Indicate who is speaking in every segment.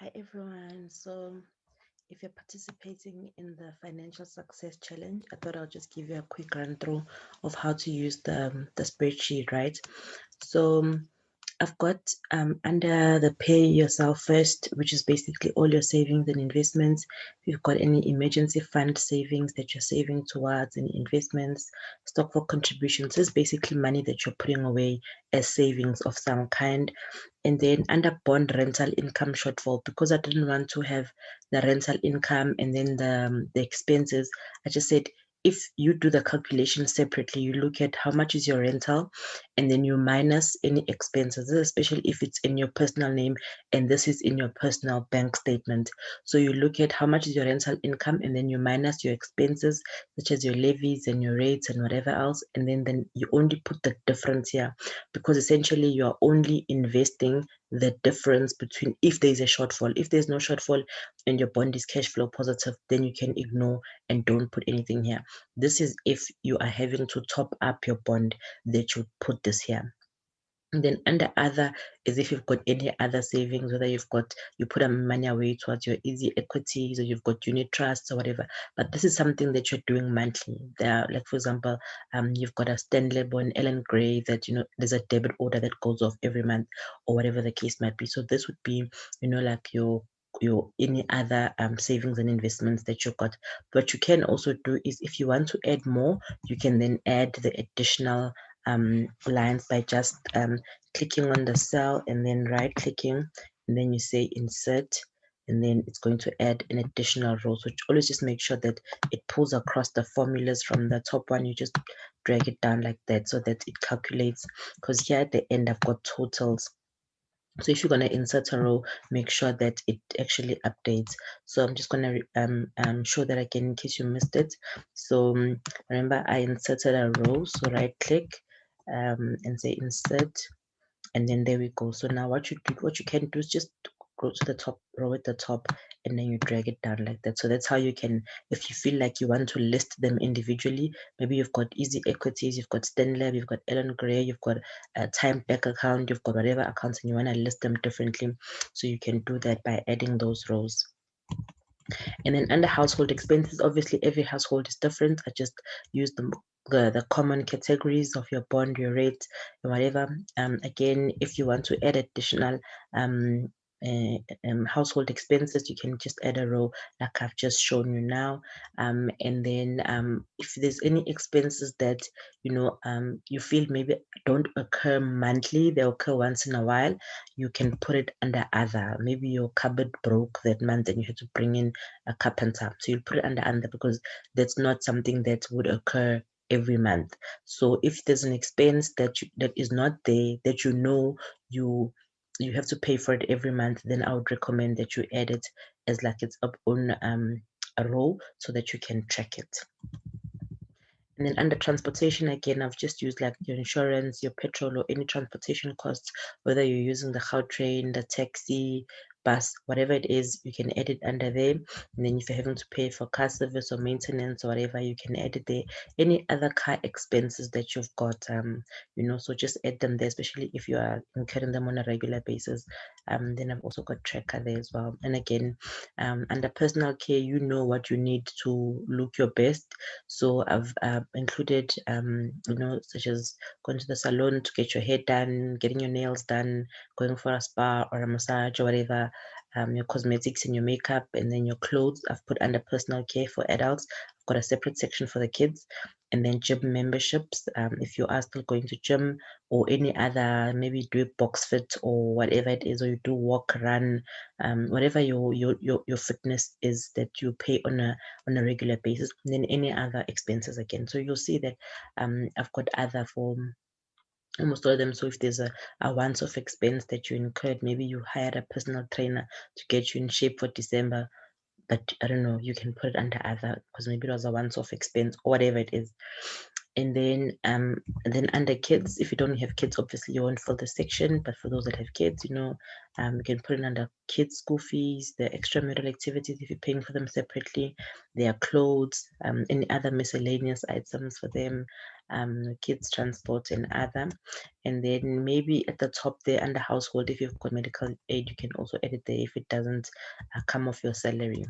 Speaker 1: Hi everyone. So if you're participating in the Financial Success Challenge, I thought I'll just give you a quick run through of how to use the spreadsheet, right? So I've got under the pay yourself first, which is basically all your savings and investments. If you've got any emergency fund savings that you're saving towards, any investments, stock for contributions, this is basically money that you're putting away as savings of some kind. And then under bond rental income shortfall, because I didn't want to have the rental income and then the expenses, I just said if you do the calculation separately, you look at how much is your rental and then you minus any expenses, especially if it's in your personal name and this is in your personal bank statement. So you look at how much is your rental income and then you minus your expenses, such as your levies and your rates and whatever else. And then you only put the difference here because essentially you are only investing the difference between if there's a shortfall. If there's no shortfall and your bond is cash flow positive, then you can ignore and don't put anything here. This is if you are having to top up your bond, that you put this here. And then under other is if you've got any other savings, whether you put money away towards your easy equities or you've got unit trusts or whatever. But this is something that you're doing monthly. There, like for example, you've got a Stanley or an Ellen Gray that there's a debit order that goes off every month or whatever the case might be. So this would be like your any other savings and investments that you've got. What you can also do is if you want to add more, you can then add the additional lines by just clicking on the cell and then right clicking and then you say insert and then it's going to add an additional row. So always just make sure that it pulls across the formulas from the top one. You just drag it down like that so that it calculates, because here at the end I've got totals. So if you're going to insert a row, make sure that it actually updates. So I'm just going to show that again in case you missed it. So remember I inserted a row, so right click and say insert, and then there we go. So now what you can do is just go to the top row at the top and then you drag it down like that. So that's how you can, if you feel like you want to list them individually, maybe you've got easy equities, you've got Stanley, you've got Ellen Gray, you've got a time back account, you've got whatever accounts and you want to list them differently, so you can do that by adding those rows. And then under household expenses, obviously every household is different. I just use the common categories of your bond, your rate, and whatever. Again, if you want to add additional um, household expenses, you can just add a row like I've just shown you now. And then if there's any expenses that you feel maybe don't occur monthly, they occur once in a while, you can put it under other. Maybe your cupboard broke that month and you had to bring in a carpenter, so you'll put it under because that's not something that would occur every month. So if there's an expense that is not there, that you have to pay for it every month, then I would recommend that you add it as like its own a row so that you can track it. And then under transportation, again, I've just used like your insurance, your petrol, or any transportation costs, whether you're using the train, the taxi, bus, whatever it is, you can add it under there. And then if you're having to pay for car service or maintenance or whatever, you can add it there. Any other car expenses that you've got, so just add them there, especially if you are incurring them on a regular basis. Then I've also got tracker there as well. And again, under personal care, you know what you need to look your best. So I've included, such as going to the salon to get your hair done, getting your nails done, going for a spa or a massage or whatever, your cosmetics and your makeup, and then your clothes. I've put under personal care for adults. I've got a separate section for the kids. And then gym memberships, if you are still going to gym or any other, maybe do a box fit or whatever it is, or you do walk, run, whatever your fitness is that you pay on a regular basis, and then any other expenses again. So you'll see that I've got other for almost all of them. So if there's a once-off expense that you incurred, maybe you hired a personal trainer to get you in shape for December, but I don't know, you can put it under other because maybe it was a once-off expense or whatever it is. And then under kids, if you don't have kids, obviously you won't fill the section, but for those that have kids, you can put it under kids school fees, the extramural activities if you're paying for them separately, their clothes, any other miscellaneous items for them, kids transport and other. And then maybe at the top there under household, if you've got medical aid, you can also edit there if it doesn't come off your salary.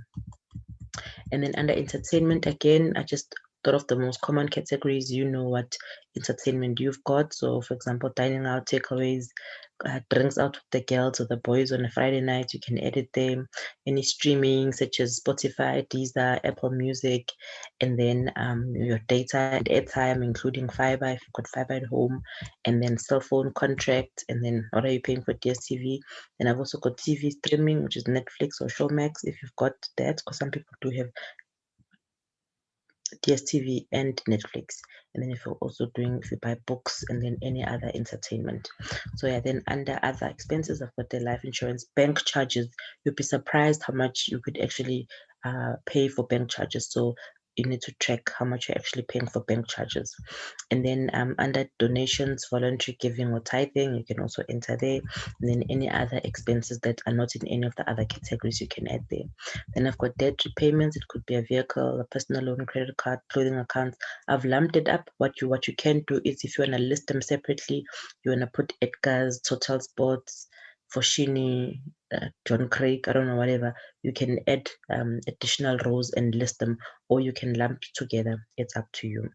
Speaker 1: And then under entertainment, again, I just thought of the most common categories. You know what entertainment you've got. So, for example, dining out, takeaways, drinks out with the girls or the boys on a Friday night, you can edit them. Any streaming such as Spotify, Deezer, Apple Music, and then your data and airtime, including fiber if you've got fiber at home, and then cell phone contract, and then what are you paying for DSTV? And I've also got TV streaming, which is Netflix or Showmax if you've got that, because some people do have DSTV and Netflix. And then if you're also doing, if you buy books and then any other entertainment. So yeah, then under other expenses, I've got the life insurance, bank charges. You'd be surprised how much you could actually pay for bank charges. So you need to track how much you're actually paying for bank charges. And then under donations, voluntary giving or tithing, you can also enter there. And then any other expenses that are not in any of the other categories, you can add there. Then I've got debt repayments. It could be a vehicle, a personal loan, credit card, clothing accounts. I've lumped it up. What you can do is if you want to list them separately, you want to put Edgar's, Total Sports, Foschini, John Craig, I don't know, whatever. You can add additional rows and list them, or you can lump together. It's up to you.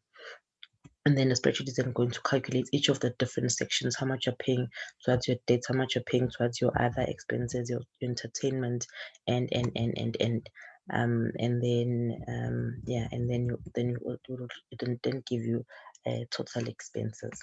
Speaker 1: And then the spreadsheet is then going to calculate each of the different sections, how much you're paying towards your debts, how much you're paying towards your other expenses, your entertainment, and then yeah, and then it will then give you total expenses.